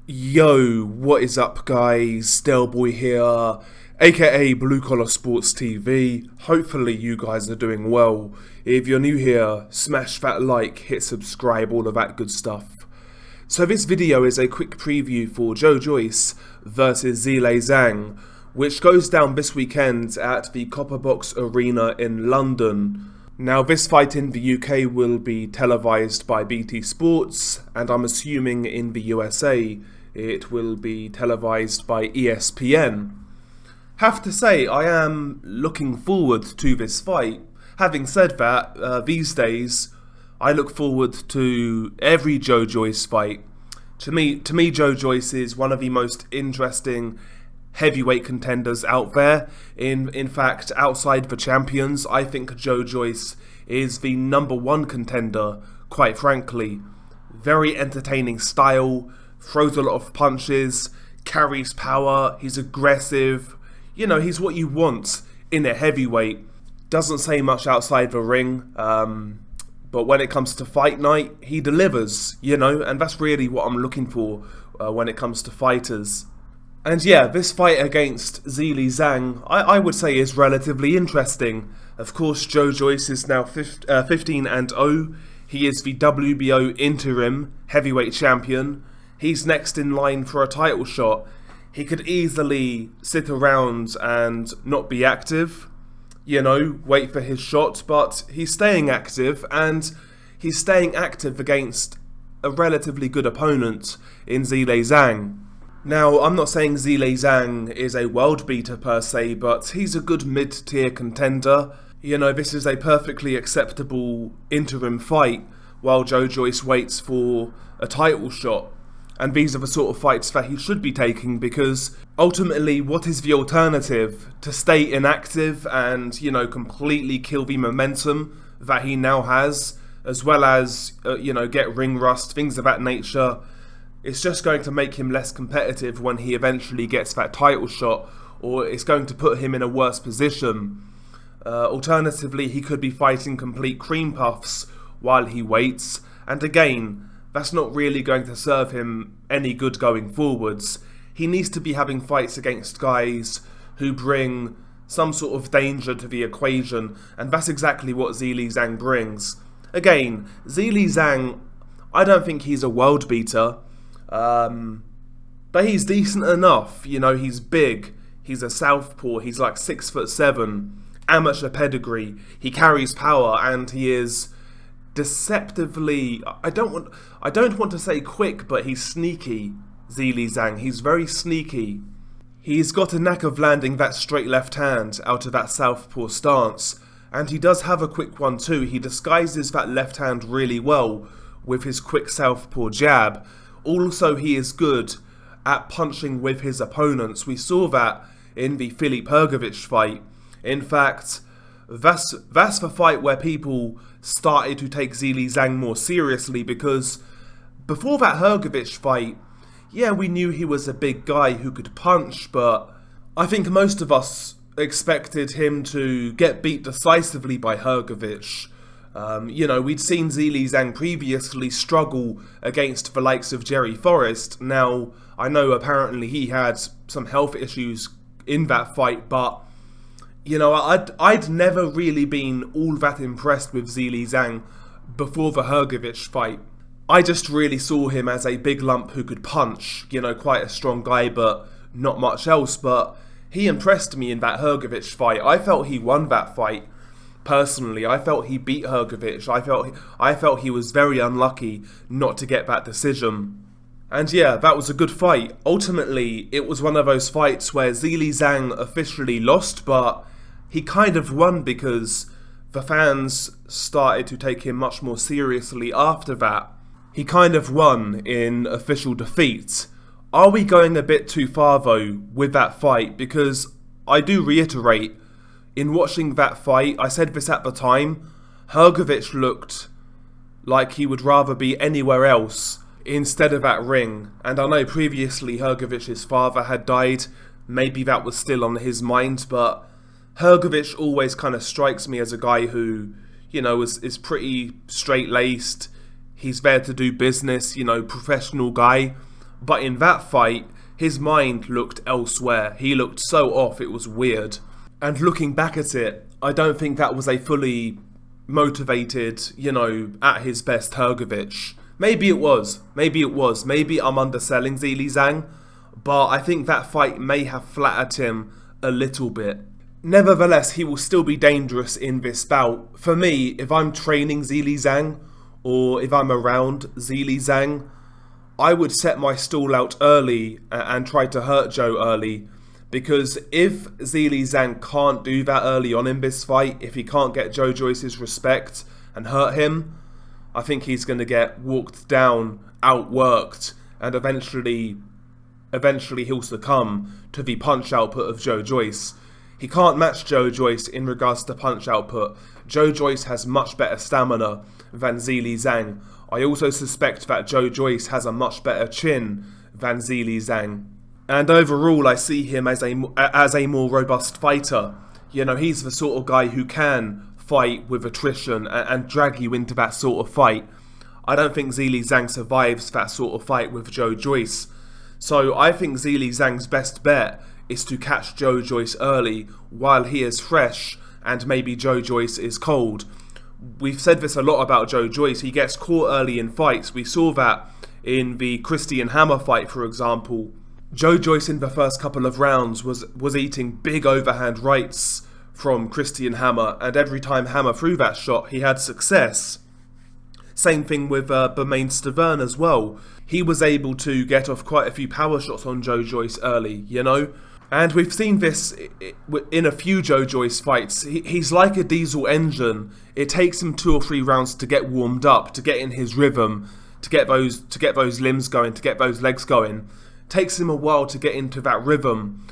Yo, what is up guys? Boy here, aka Blue Collar Sports TV. Hopefully you guys are doing well. If you're new here, smash that like, hit subscribe, all of that good stuff. So this video is a quick preview for Joyce versus Zhang, which goes down this weekend at the Copper Box Arena in London. Now this fight in the UK will be televised by BT Sports, and I'm assuming in the USA it will be televised by ESPN. Have to say, I am looking forward to this fight. Having said that, these days I look forward to every Joyce fight. To me, Joyce is one of the most interesting heavyweight contenders out there. In fact, outside the champions, I think Joyce is the #1 contender, quite frankly. Very entertaining style, throws a lot of punches, carries power, he's aggressive. You know, he's what you want in a heavyweight. Doesn't say much outside the ring, but when it comes to fight night, he delivers, you know, and that's really what I'm looking for when it comes to fighters. And yeah, this fight against Zhang, I would say is relatively interesting. Of course, Joyce is now 15-0. He is the WBO interim heavyweight champion. He's next in line for a title shot. He could easily sit around and not be active, you know, wait for his shot, but he's staying active, and he's staying active against a relatively good opponent in Zhang. Now, I'm not saying Zhang is a world beater per se, but he's a good mid-tier contender. You know, this is a perfectly acceptable interim fight while Joyce waits for a title shot. And these are the sort of fights that he should be taking, because ultimately, what is the alternative? To stay inactive and, you know, completely kill the momentum that he now has, as well as, you know, get ring rust, things of that nature. It's just going to make him less competitive when he eventually gets that title shot, or it's going to put him in a worse position. Alternatively, he could be fighting complete cream puffs while he waits, and again, that's not really going to serve him any good going forwards. He needs to be having fights against guys who bring some sort of danger to the equation, and that's exactly what Zhang brings. Again, Zhang, I don't think he's a world beater. But he's decent enough, you know, he's big, he's a southpaw, he's like 6'7", amateur pedigree, he carries power, and he is deceptively, I don't want to say quick, but he's sneaky, Zhang, he's very sneaky. He's got a knack of landing that straight left hand out of that southpaw stance, and he does have a quick one too. He disguises that left hand really well with his quick southpaw jab. Also, he is good at punching with his opponents. We saw that in the Filip Hrgović fight. In fact, that's the fight where people started to take Zhang more seriously, because before that Hrgović fight, yeah, we knew he was a big guy who could punch, but I think most of us expected him to get beat decisively by Hrgović. You know, we'd seen Zhang previously struggle against the likes of Jerry Forrest. Now, I know apparently he had some health issues in that fight, but, you know, I'd never really been all that impressed with Zhang before the Hrgović fight. I just really saw him as a big lump who could punch, you know, quite a strong guy, but not much else. But he impressed me in that Hrgović fight. I felt he won that fight. Personally, I felt he beat Hrgović. I felt he was very unlucky not to get that decision. And yeah, that was a good fight. Ultimately, it was one of those fights where Zhang officially lost, but he kind of won because the fans started to take him much more seriously after that. He kind of won in official defeat. Are we going a bit too far though with that fight? Because I do reiterate, in watching that fight, I said this at the time, Hrgović looked like he would rather be anywhere else instead of that ring. And I know previously Hrgovic's father had died, maybe that was still on his mind, but Hrgović always kind of strikes me as a guy who, you know, is pretty straight-laced. He's there to do business, you know, professional guy. But in that fight, his mind looked elsewhere. He looked so off, it was weird. And looking back at it, I don't think that was a fully motivated, at his best Hrgovic. Maybe it was. Maybe I'm underselling Zhieli Zhang. But I think that fight may have flattered him a little bit. Nevertheless, he will still be dangerous in this bout. For me, if I'm training Zhieli Zhang, or if I'm around Zhieli Zhang, I would set my stall out early and try to hurt Joe early. Because if Zhieli Zhang can't do that early on in this fight, if he can't get Joe Joyce's respect and hurt him, I think he's going to get walked down, outworked, and eventually he'll succumb to the punch output of Joe Joyce. He can't match Joe Joyce in regards to punch output. Joe Joyce has much better stamina than Zhieli Zhang. I also suspect that Joe Joyce has a much better chin than Zhieli Zhang. And overall, I see him as a more robust fighter. He's the sort of guy who can fight with attrition and drag you into that sort of fight. I don't think Zhieli Zhang survives that sort of fight with Joe Joyce. So I think Zhieli Zhang's best bet is to catch Joe Joyce early while he is fresh and maybe Joe Joyce is cold. We've said this a lot about Joe Joyce. He gets caught early in fights. We saw that in the Christian Hammer fight, for example. Joe Joyce in the first couple of rounds was eating big overhand rights from Christian Hammer, and every time Hammer threw that shot, he had success. Same thing with Bermain Stavern as well. He was able to get off quite a few power shots on Joe Joyce early, And we've seen this in a few Joe Joyce fights. He's like a diesel engine. It takes him 2 or 3 rounds to get warmed up, to get in his rhythm, to get those limbs going, to get those legs going. Takes him a while to get into that rhythm.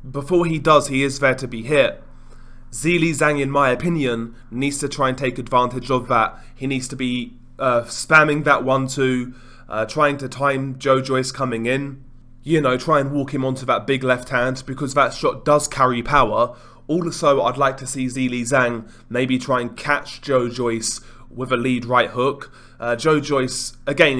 Before he does, he is there to be hit. Zhieli Zhang, in my opinion, needs to try and take advantage of that. He needs to be spamming that 1-2, trying to time Joe Joyce coming in. Try and walk him onto that big left hand, because that shot does carry power. Also, I'd like to see Zhieli Zhang maybe try and catch Joe Joyce with a lead right hook. Joe Joyce, again,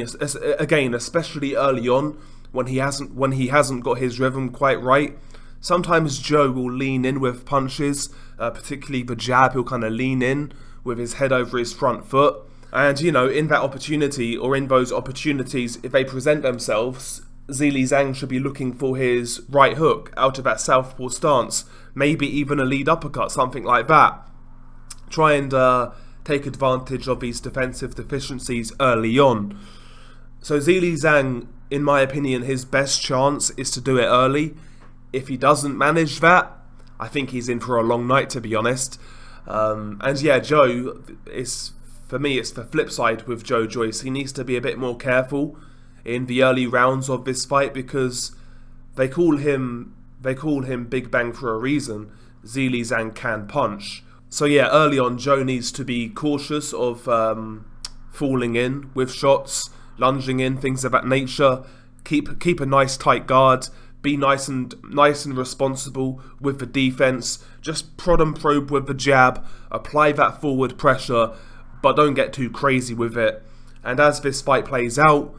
especially early on, when he hasn't got his rhythm quite right, sometimes Joe will lean in with punches, particularly the jab. He'll kind of lean in with his head over his front foot. And, in that opportunity, or in those opportunities, if they present themselves, Zhieli Zhang should be looking for his right hook out of that southpaw stance. Maybe even a lead uppercut, something like that. Try and take advantage of these defensive deficiencies early on. So Zhieli Zhang, in my opinion, his best chance is to do it early. If he doesn't manage that, I think he's in for a long night, to be honest. Joe, for me, it's the flip side with Joe Joyce. He needs to be a bit more careful in the early rounds of this fight, because they call him Big Bang for a reason. Zhieli Zhang can punch. So early on, Joe needs to be cautious of falling in with shots, lunging in, things of that nature. Keep a nice tight guard. Be nice and responsible with the defense. Just prod and probe with the jab. Apply that forward pressure, but don't get too crazy with it. And as this fight plays out,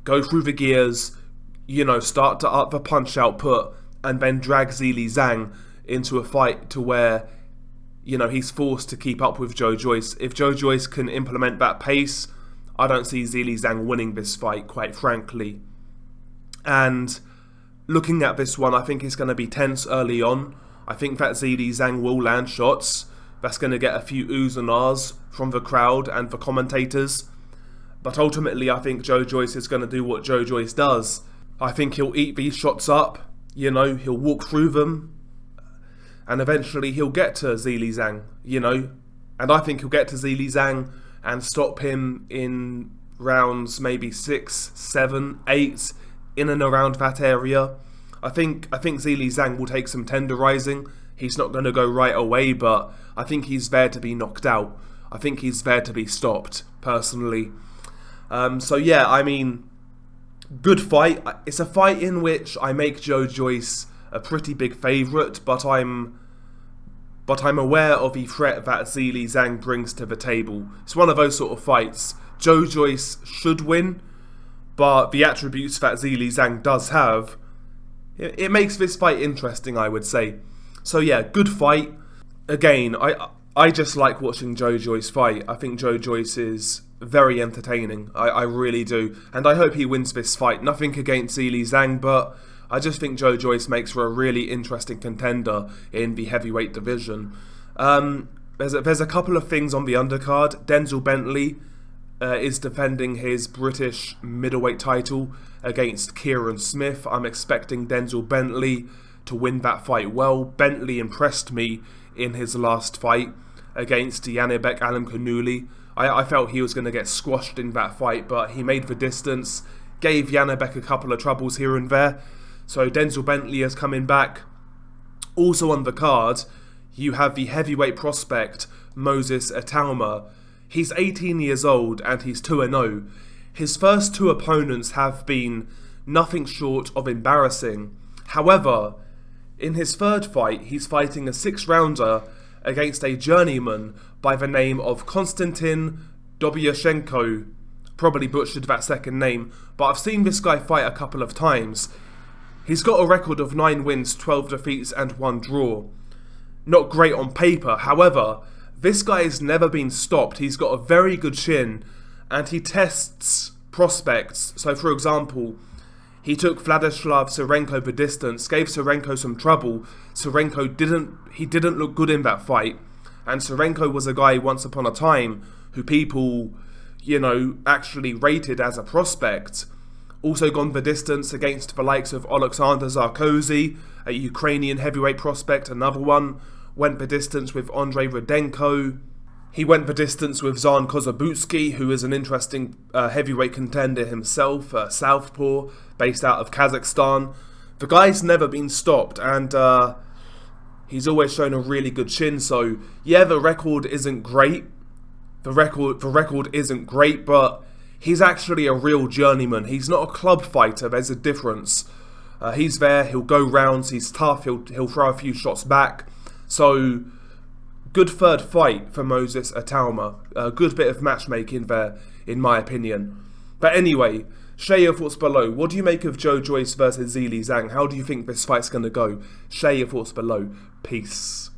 go through the gears, start to up the punch output, and then drag Zhieli Zhang into a fight to where, he's forced to keep up with Joe Joyce. If Joe Joyce can implement that pace, I don't see Zhieli Zhang winning this fight, quite frankly. And looking at this one, I think it's going to be tense early on. I think that Zhieli Zhang will land shots. That's going to get a few oohs and ahs from the crowd and the commentators. But ultimately, I think Joe Joyce is going to do what Joe Joyce does. I think he'll eat these shots up, he'll walk through them, and eventually he'll get to Zhieli Zhang, And I think he'll get to Zhieli Zhang and stop him in rounds maybe 6, 7, 8, in and around that area. I think Zhieli Zhang will take some tenderizing. He's not going to go right away, but I think he's there to be knocked out. I think he's there to be stopped, personally. Good fight. It's a fight in which I make Joe Joyce a pretty big favourite, but I'm aware of the threat that Zhieli Zhang brings to the table. It's one of those sort of fights. Joe Joyce should win, but the attributes that Zhieli Zhang does have, it makes this fight interesting, I would say. So yeah, good fight. Again, I just like watching Joyce fight. I think Joyce is very entertaining. I really do. And I hope he wins this fight. Nothing against Zhieli Zhang, but I just think Joyce makes for a really interesting contender in the heavyweight division. There's a couple of things on the undercard. Denzel Bentley is defending his British middleweight title against Kieran Smith. I'm expecting Denzel Bentley to win that fight well. Bentley impressed me in his last fight against Yanibek Alimkhanuly. I felt he was going to get squashed in that fight, but he made the distance, gave Yanibek a couple of troubles here and there. So Denzel Bentley is coming back. Also on the card, you have the heavyweight prospect Moses Itauma. He's 18 years old and he's 2-0. His first two opponents have been nothing short of embarrassing. However, in his third fight, he's fighting a 6-rounder against a journeyman by the name of Konstantin Dobyashenko. Probably butchered that second name, but I've seen this guy fight a couple of times. He's got a record of 9 wins, 12 defeats and 1 draw. Not great on paper, however, this guy has never been stopped. He's got a very good chin and he tests prospects. So for example, he took Vladislav Serenko the distance, gave Serenko some trouble. Serenko didn't look good in that fight. And Serenko was a guy once upon a time who people, actually rated as a prospect. Also gone the distance against the likes of Alexander Zarkozy, a Ukrainian heavyweight prospect, another one. Went the distance with Andrei Rudenko. He went the distance with Zhang Kozabutsky, who is an interesting heavyweight contender himself, southpaw, based out of Kazakhstan. The guy's never been stopped, and he's always shown a really good chin. So yeah, the record isn't great. The record isn't great, but he's actually a real journeyman. He's not a club fighter. There's a difference. He's there. He'll go rounds. He's tough. He'll throw a few shots back. So, good third fight for Moses Itauma. A good bit of matchmaking there, in my opinion. But anyway, share your thoughts below. What do you make of Joyce versus Zhieli Zhang? How do you think this fight's going to go? Share your thoughts below. Peace.